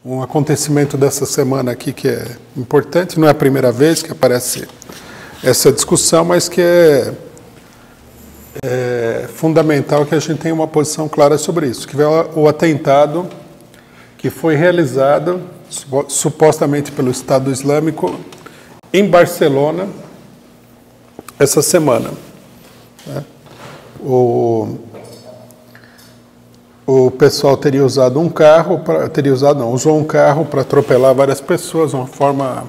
um acontecimento dessa semana aqui que é importante, não é a primeira vez que aparece essa discussão, mas que é fundamental que a gente tenha uma posição clara sobre isso, que é o atentado que foi realizado supostamente pelo Estado Islâmico em Barcelona essa semana. O pessoal teria usado um carro, usou um carro para atropelar várias pessoas, uma forma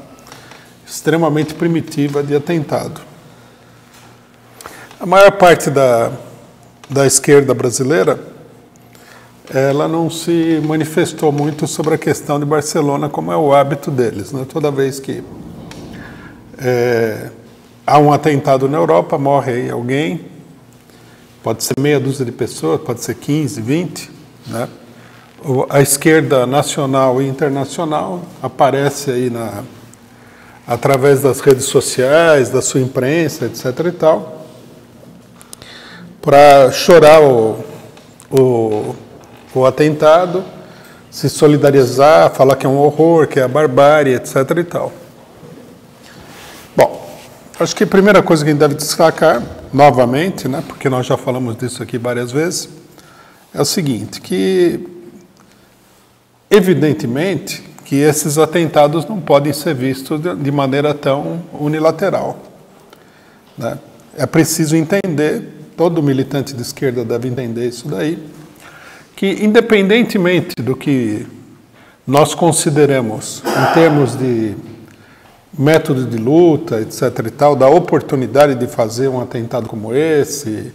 extremamente primitiva de atentado. A maior parte da esquerda brasileira, ela não se manifestou muito sobre a questão de Barcelona, como é o hábito deles, né? Toda vez que há um atentado na Europa, morre aí alguém, pode ser meia dúzia de pessoas, pode ser 15, 20, né? A esquerda nacional e internacional aparece aí através das redes sociais, da sua imprensa, etc. e tal, para chorar o atentado, se solidarizar, falar que é um horror, que é a barbárie, etc. e tal. Bom, acho que a primeira coisa que a gente deve destacar, novamente, né, porque nós já falamos disso aqui várias vezes, é o seguinte, que evidentemente que esses atentados não podem ser vistos de maneira tão unilateral, né? É preciso entender, todo militante de esquerda deve entender isso daí, que independentemente do que nós consideremos em termos de método de luta, etc. e tal, da oportunidade de fazer um atentado como esse,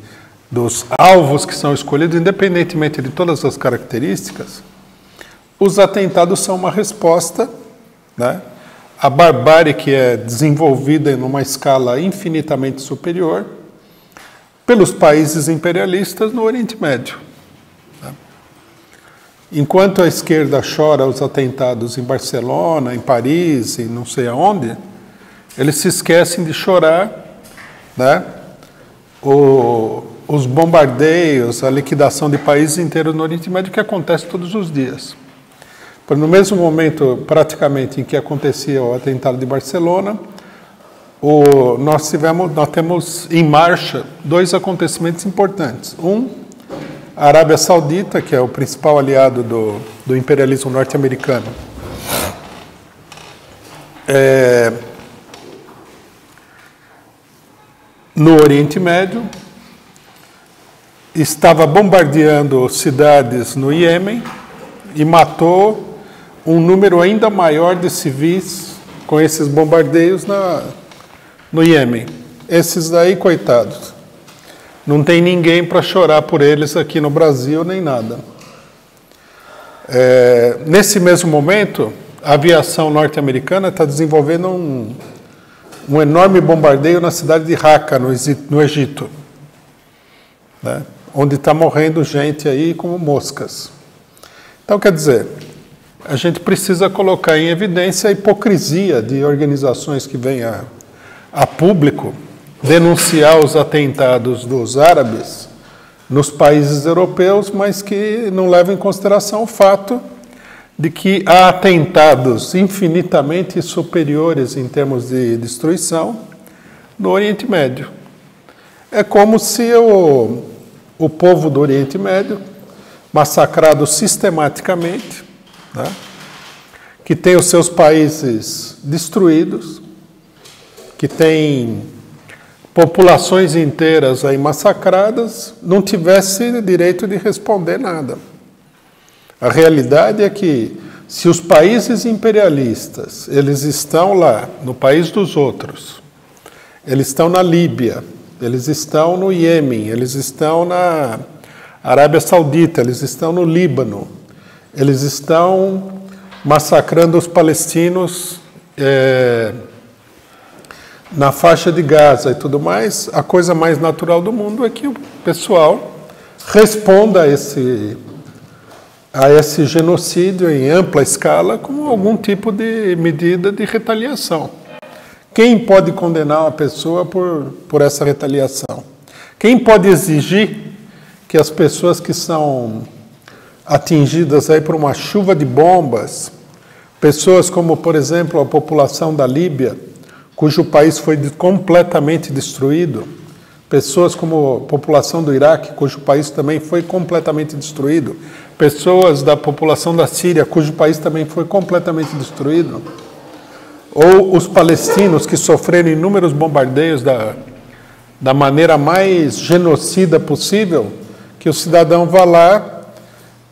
dos alvos que são escolhidos, independentemente de todas as características, os atentados são uma resposta, né, à barbárie que é desenvolvida em uma escala infinitamente superior pelos países imperialistas no Oriente Médio. Enquanto a esquerda chora os atentados em Barcelona, em Paris, e não sei aonde, eles se esquecem de chorar, né, os bombardeios, a liquidação de países inteiros no Oriente Médio, que acontece todos os dias. No mesmo momento, praticamente, em que acontecia o atentado de Barcelona, nós temos em marcha dois acontecimentos importantes. A Arábia Saudita, que é o principal aliado do imperialismo norte-americano, no Oriente Médio, estava bombardeando cidades no Iêmen e matou um número ainda maior de civis com esses bombardeios no Iêmen. Esses daí, coitados, não tem ninguém para chorar por eles aqui no Brasil, nem nada. Nesse mesmo momento, a aviação norte-americana está desenvolvendo um enorme bombardeio na cidade de Raqqa, no Egito, né, onde está morrendo gente aí como moscas. Então, quer dizer, a gente precisa colocar em evidência a hipocrisia de organizações que vêm a público denunciar os atentados dos árabes nos países europeus, mas que não levam em consideração o fato de que há atentados infinitamente superiores em termos de destruição no Oriente Médio. É como se o povo do Oriente Médio, massacrado sistematicamente, né, que tem os seus países destruídos, que tem populações inteiras aí massacradas, não tivesse direito de responder nada. A realidade é que, se os países imperialistas, eles estão lá, no país dos outros, eles estão na Líbia, eles estão no Iêmen, eles estão na Arábia Saudita, eles estão no Líbano, eles estão massacrando os palestinos na faixa de Gaza e tudo mais, a coisa mais natural do mundo é que o pessoal responda a esse genocídio em ampla escala com algum tipo de medida de retaliação. Quem pode condenar uma pessoa por essa retaliação? Quem pode exigir que as pessoas que são atingidas aí por uma chuva de bombas, Pessoas como, por exemplo, a população da Líbia, cujo país foi completamente destruído. Pessoas como a população do Iraque, cujo país também foi completamente destruído. Pessoas da população da Síria, cujo país também foi completamente destruído. Ou os palestinos que sofreram inúmeros bombardeios da maneira mais genocida possível, que o cidadão vá lá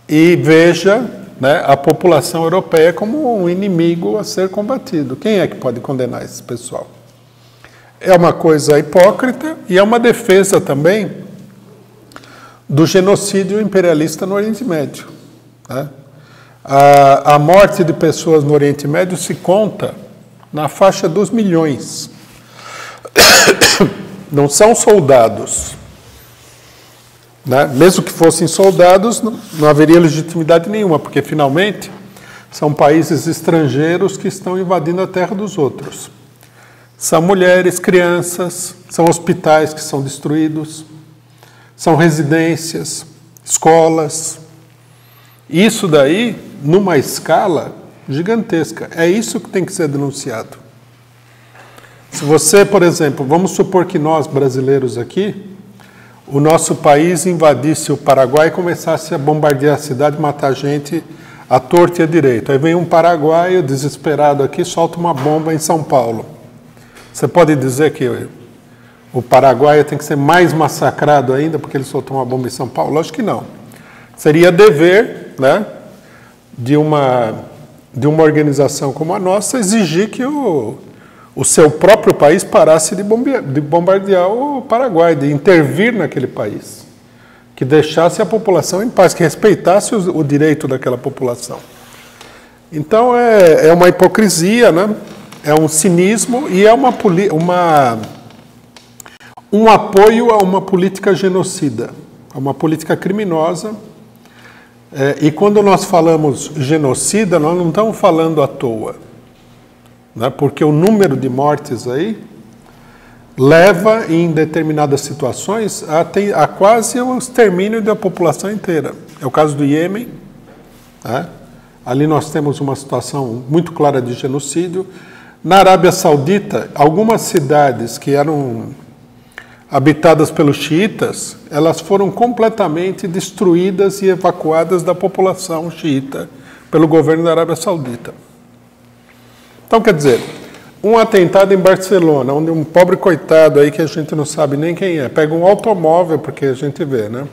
e veja, né, a população europeia como um inimigo a ser combatido. Quem é que pode condenar esse pessoal? É uma coisa hipócrita e é uma defesa também do genocídio imperialista no Oriente Médio, né? A morte de pessoas no Oriente Médio se conta na faixa dos milhões. Não são soldados, né? Mesmo que fossem soldados, não haveria legitimidade nenhuma, porque finalmente são países estrangeiros que estão invadindo a terra dos outros. São mulheres, crianças, são hospitais que são destruídos, são residências, escolas. Isso daí, numa escala gigantesca. É isso que tem que ser denunciado. Se você, por exemplo, vamos supor que nós, brasileiros aqui, o nosso país invadisse o Paraguai e começasse a bombardear a cidade, matar gente à torta e à direita. Aí vem um paraguaio desesperado aqui, solta uma bomba em São Paulo. Você pode dizer que o paraguaio tem que ser mais massacrado ainda porque ele soltou uma bomba em São Paulo? Lógico que não. Seria dever, né, de uma organização como a nossa exigir que o seu próprio país parasse de bombardear o Paraguai, de intervir naquele país, que deixasse a população em paz, que respeitasse o direito daquela população. Então é uma hipocrisia, né? É um cinismo e é um apoio a uma política genocida, a uma política criminosa. E quando nós falamos genocida, nós não estamos falando à toa, né? Porque o número de mortes aí leva, em determinadas situações, a quase o extermínio da população inteira. É o caso do Iêmen, né? Ali nós temos uma situação muito clara de genocídio. Na Arábia Saudita, algumas cidades que eram habitadas pelos xiitas, elas foram completamente destruídas e evacuadas da população xiita pelo governo da Arábia Saudita. Então, quer dizer, um atentado em Barcelona, onde um pobre coitado aí que a gente não sabe nem quem é, pega um automóvel, porque a gente vê, né?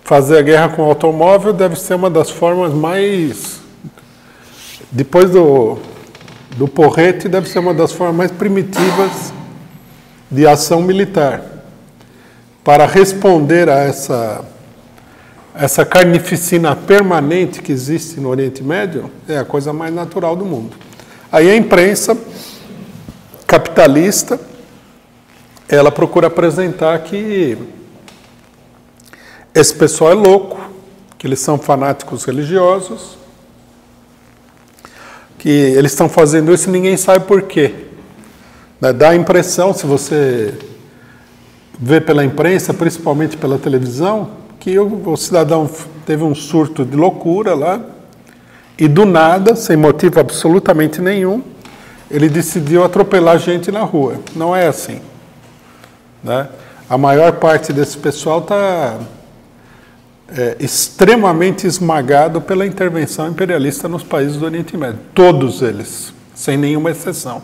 Fazer a guerra com o automóvel deve ser uma das formas mais... Depois do porrete, deve ser uma das formas mais primitivas de ação militar. Para responder a essa carnificina permanente que existe no Oriente Médio, é a coisa mais natural do mundo. Aí a imprensa capitalista, ela procura apresentar que esse pessoal é louco, que eles são fanáticos religiosos, que eles estão fazendo isso e ninguém sabe por quê. Dá a impressão, se você vê pela imprensa, principalmente pela televisão, que o cidadão teve um surto de loucura lá e do nada, sem motivo absolutamente nenhum, ele decidiu atropelar gente na rua. Não é assim, né? A maior parte desse pessoal está extremamente esmagado pela intervenção imperialista nos países do Oriente Médio. Todos eles, sem nenhuma exceção.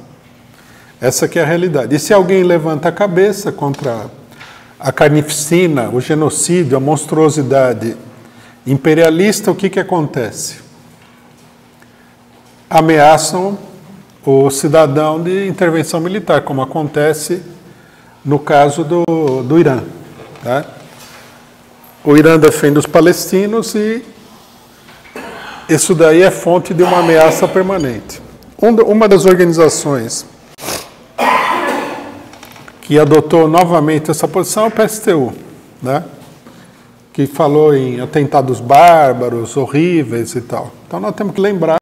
Essa que é a realidade. E se alguém levanta a cabeça contra a carnificina, o genocídio, a monstruosidade imperialista, o que acontece? Ameaçam o cidadão de intervenção militar, como acontece no caso do Irã, tá? O Irã defende os palestinos e isso daí é fonte de uma ameaça permanente. Uma das organizações que adotou novamente essa posição é o PSTU, né? Que falou em atentados bárbaros, horríveis e tal. Então nós temos que lembrar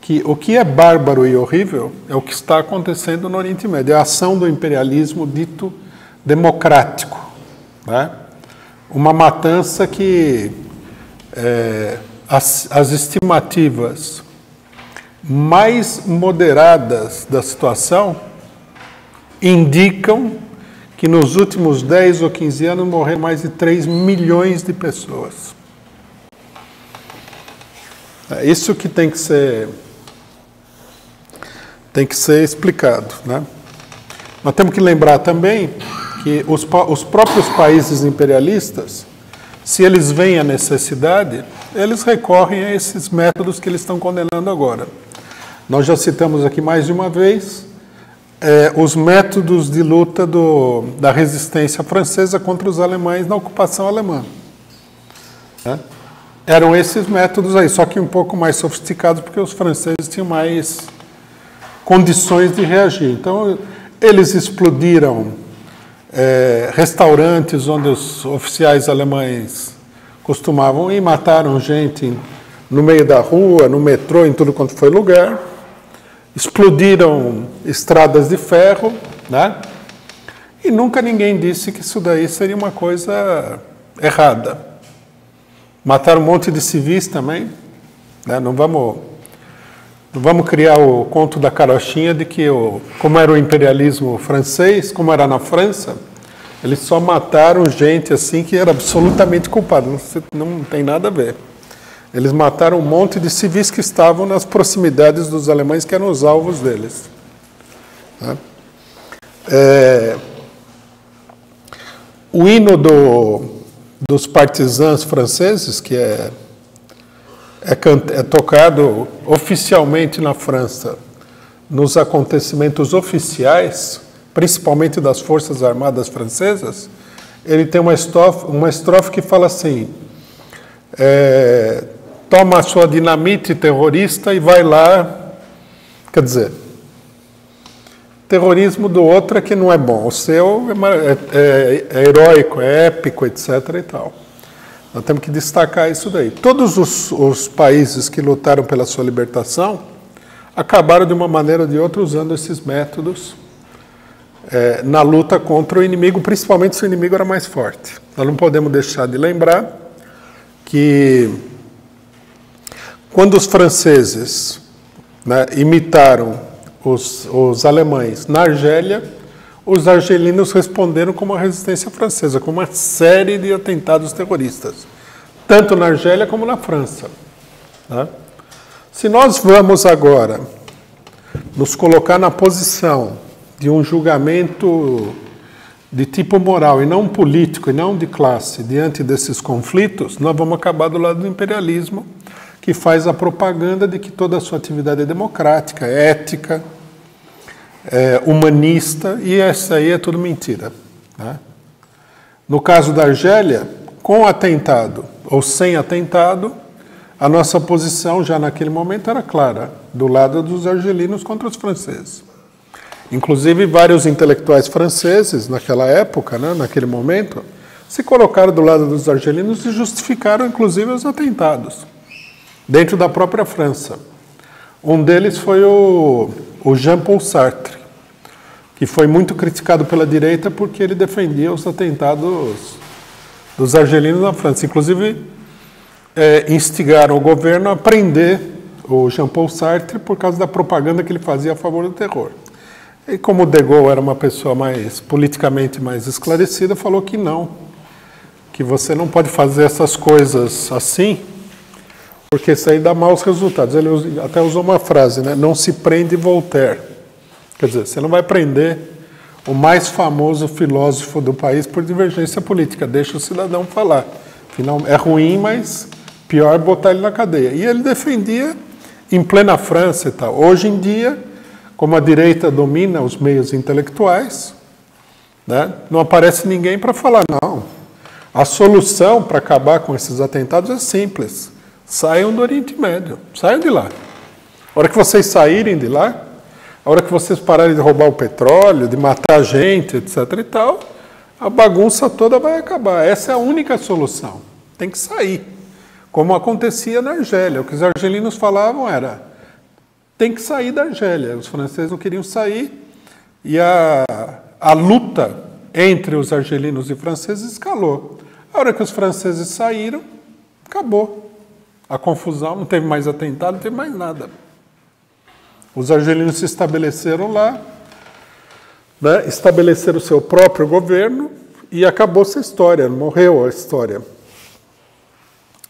que o que é bárbaro e horrível é o que está acontecendo no Oriente Médio, é a ação do imperialismo dito democrático, né? Uma matança que as estimativas mais moderadas da situação indicam que nos últimos 10 ou 15 anos morreram mais de 3 milhões de pessoas. É isso que tem que ser explicado, né? Nós temos que lembrar também que os próprios países imperialistas, se eles veem a necessidade, eles recorrem a esses métodos que eles estão condenando agora. Nós já citamos aqui mais de uma vez os métodos de luta da resistência francesa contra os alemães na ocupação alemã. Né? Eram esses métodos aí, só que um pouco mais sofisticados, porque os franceses tinham mais condições de reagir. Então, eles explodiram restaurantes onde os oficiais alemães costumavam ir, mataram gente no meio da rua, no metrô, em tudo quanto foi lugar. Explodiram estradas de ferro, né? E nunca ninguém disse que isso daí seria uma coisa errada. Mataram um monte de civis também, né? Não vamos criar o conto da carochinha de que, como era o imperialismo francês, como era na França, eles só mataram gente assim que era absolutamente culpada. Não tem nada a ver. Eles mataram um monte de civis que estavam nas proximidades dos alemães, que eram os alvos deles. O hino dos partisãs franceses, que é tocado oficialmente na França, nos acontecimentos oficiais, principalmente das Forças Armadas Francesas, ele tem uma estrofe que fala assim: toma a sua dinamite terrorista e vai lá. Quer dizer, terrorismo do outro é que não é bom, o seu é heróico, é épico, etc. e tal. Nós temos que destacar isso daí. Todos os países que lutaram pela sua libertação acabaram de uma maneira ou de outra usando esses métodos na luta contra o inimigo, principalmente se o inimigo era mais forte. Nós não podemos deixar de lembrar que quando os franceses, né, imitaram os alemães na Argélia, os argelinos responderam com uma resistência francesa, com uma série de atentados terroristas, tanto na Argélia como na França. Né? Se nós vamos agora nos colocar na posição de um julgamento de tipo moral e não político e não de classe diante desses conflitos, nós vamos acabar do lado do imperialismo, que faz a propaganda de que toda a sua atividade é democrática, é ética, humanista, e essa aí é tudo mentira. Né? No caso da Argélia, com atentado ou sem atentado, a nossa posição já naquele momento era clara, do lado dos argelinos contra os franceses. Inclusive, vários intelectuais franceses, naquela época, né, naquele momento, se colocaram do lado dos argelinos e justificaram, inclusive, os atentados, dentro da própria França. Um deles foi o Jean-Paul Sartre, que foi muito criticado pela direita porque ele defendia os atentados dos argelinos na França. Inclusive, instigaram o governo a prender o Jean-Paul Sartre por causa da propaganda que ele fazia a favor do terror. E como o de Gaulle era uma pessoa politicamente mais esclarecida, falou que não, que você não pode fazer essas coisas assim, porque isso aí dá maus resultados. Ele até usou uma frase, né? Não se prende Voltaire. Quer dizer, você não vai prender o mais famoso filósofo do país por divergência política. Deixa o cidadão falar. Afinal, é ruim, mas pior botar ele na cadeia. E ele defendia em plena França e tal. Hoje em dia, como a direita domina os meios intelectuais, né, não aparece ninguém para falar, não. A solução para acabar com esses atentados é simples. Saiam do Oriente Médio. Saiam de lá. A hora que vocês saírem de lá, a hora que vocês pararem de roubar o petróleo, de matar gente, etc. e tal, a bagunça toda vai acabar. Essa é a única solução. Tem que sair. Como acontecia na Argélia. O que os argelinos falavam era: tem que sair da Argélia. Os franceses não queriam sair e a luta entre os argelinos e franceses escalou. A hora que os franceses saíram, acabou. A confusão, não teve mais atentado, não teve mais nada. Os argelinos se estabeleceram lá, né, estabeleceram o seu próprio governo e acabou-se a história, morreu a história.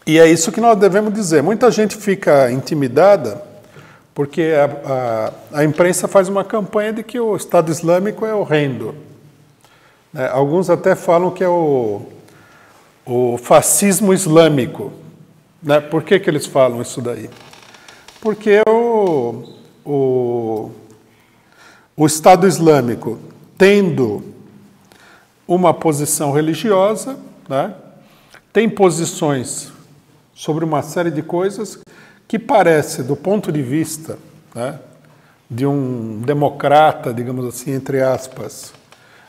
E é isso que nós devemos dizer. Muita gente fica intimidada porque a imprensa faz uma campanha de que o Estado Islâmico é horrendo. Né? Alguns até falam que é o fascismo islâmico. Né? Por que eles falam isso daí? Porque o Estado Islâmico, tendo uma posição religiosa, né, tem posições sobre uma série de coisas que parece, do ponto de vista, né, de um democrata, digamos assim, entre aspas,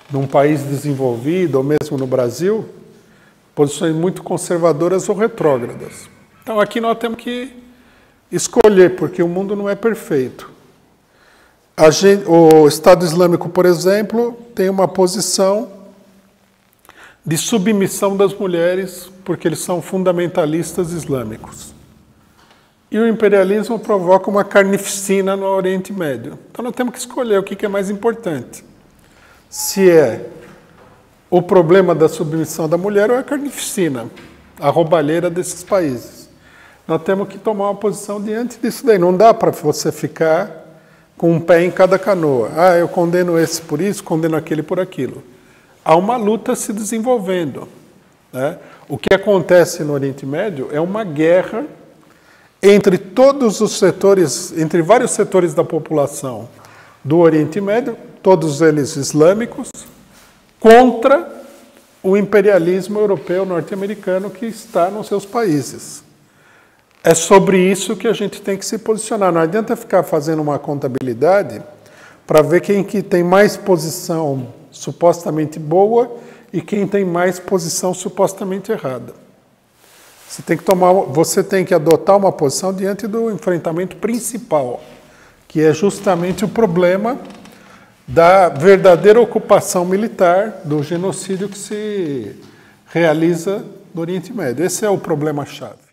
num país desenvolvido, ou mesmo no Brasil, posições muito conservadoras ou retrógradas. Então aqui nós temos que escolher, porque o mundo não é perfeito. O Estado Islâmico, por exemplo, tem uma posição de submissão das mulheres, porque eles são fundamentalistas islâmicos. E o imperialismo provoca uma carnificina no Oriente Médio. Então nós temos que escolher o que é mais importante. Se é o problema da submissão da mulher ou a carnificina, a roubalheira desses países. Nós temos que tomar uma posição diante disso daí. Não dá para você ficar com um pé em cada canoa. Ah, eu condeno esse por isso, condeno aquele por aquilo. Há uma luta se desenvolvendo. Né? O que acontece no Oriente Médio é uma guerra entre todos os setores, entre vários setores da população do Oriente Médio, todos eles islâmicos, contra o imperialismo europeu norte-americano que está nos seus países. É sobre isso que a gente tem que se posicionar. Não adianta ficar fazendo uma contabilidade para ver quem que tem mais posição supostamente boa e quem tem mais posição supostamente errada. Você tem que adotar uma posição diante do enfrentamento principal, que é justamente o problema da verdadeira ocupação militar, do genocídio que se realiza no Oriente Médio. Esse é o problema-chave.